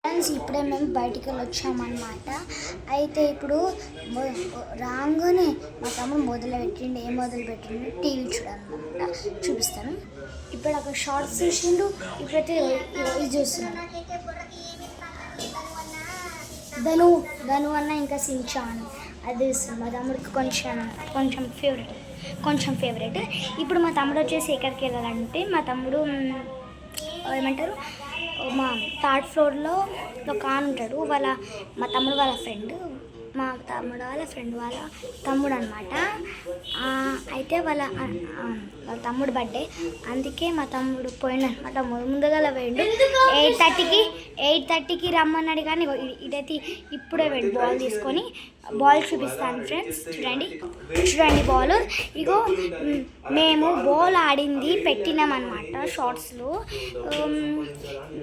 Friends ఇప్పుడే మేము బయటికి వెళ్ళి వచ్చామన్నమాట. అయితే ఇప్పుడు రాగానే మా తమ్ముడు మొదలుపెట్టిండు. ఏం మొదలుపెట్టిండు? టీవీ చూడాలన్నమాట. చూపిస్తాను. ఇప్పుడు అక్కడ షార్ట్స్ చూసిండు. ఇప్పుడైతే ఇది చూస్తున్నాను. ధను అన్న ఇంకా సించాన్ అది చూస్తున్నాను. మా తమ్ముడికి కొంచెం ఫేవరెట్. ఇప్పుడు మా తమ్ముడు వచ్చేసి ఎక్కడికి వెళ్ళాలంటే మా తమ్ముడు ఏమంటారు మా థర్డ్ ఫ్లోర్లో ఒక ఉంటాడు. మా తమ్ముడు వాళ్ళ ఫ్రెండ్ వాళ్ళ తమ్ముడు అనమాట. అయితే వాళ్ళ తమ్ముడు బర్త్డే, అందుకే మా తమ్ముడు మా తమ్ముడు ముందుగా పోయిండు. 8:30కి రమ్మన్నాడు. కానీ ఇదైతే ఇప్పుడే పోయిండు బాల్ తీసుకొని. బాల్ చూపిస్తాను ఫ్రెండ్స్. చూడండి బాల్. ఇగో మేము బాల్ ఆడింది పెట్టినామన్నమాట షార్ట్స్లో.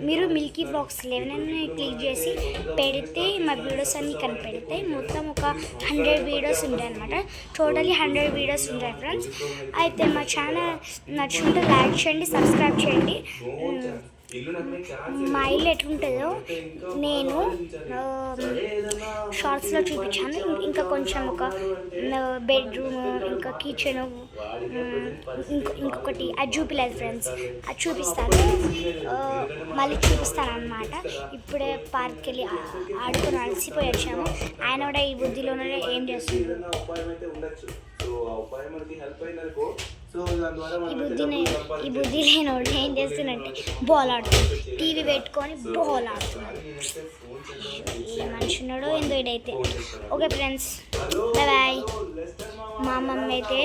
మీరు మిల్కీ వ్లాగ్స్ 11 క్లిక్ చేసి పెడితే మా వీడియోస్ అన్నీ కనిపెడతాయి. మొత్తం ఒక 100 వీడియోస్ ఉంటాయి అనమాట. టోటలీ 100 వీడియోస్ ఉంటాయి ఫ్రెండ్స్. అయితే మా ఛానల్ నచ్చుంటే లైక్ చేయండి, సబ్స్క్రైబ్ చేయండి. మా ఇల్లు ఎట్లుంటుందో నేను షార్ట్స్లో చూపించాను. ఇంకా కొంచెం ఒక బెడ్రూమ్, ఇంకా కిచెన్, ఇంకొకటి అది చూపించలేదు ఫ్రెండ్స్. అది చూపిస్తాను, మళ్ళీ చూపిస్తాను అన్నమాట. ఇప్పుడే పార్క్కి వెళ్ళి ఆడుకొని అలసిపోయి వచ్చాము. ఆయన కూడా ఈ బుద్ధిలోనే ఏం చేస్తున్నాడు. ఈ బుద్ధి లేనోడు ఏం చేస్తున్నట్టే బాల్ ఆడుతున్నాడు. టీవీ పెట్టుకొని బాల్ ఆడుతున్నాడు. ఏ మనిషి ఉన్నాడో ఏందో ఇదైతే. Okay friends, bye. మా అమ్మమ్మ అయితే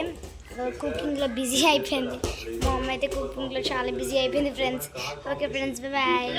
కుకింగ్లో బిజీ అయిపోయింది. మా అమ్మ అయితే కుకింగ్లో చాలా బిజీ అయిపోయింది ఫ్రెండ్స్. Okay friends, bye.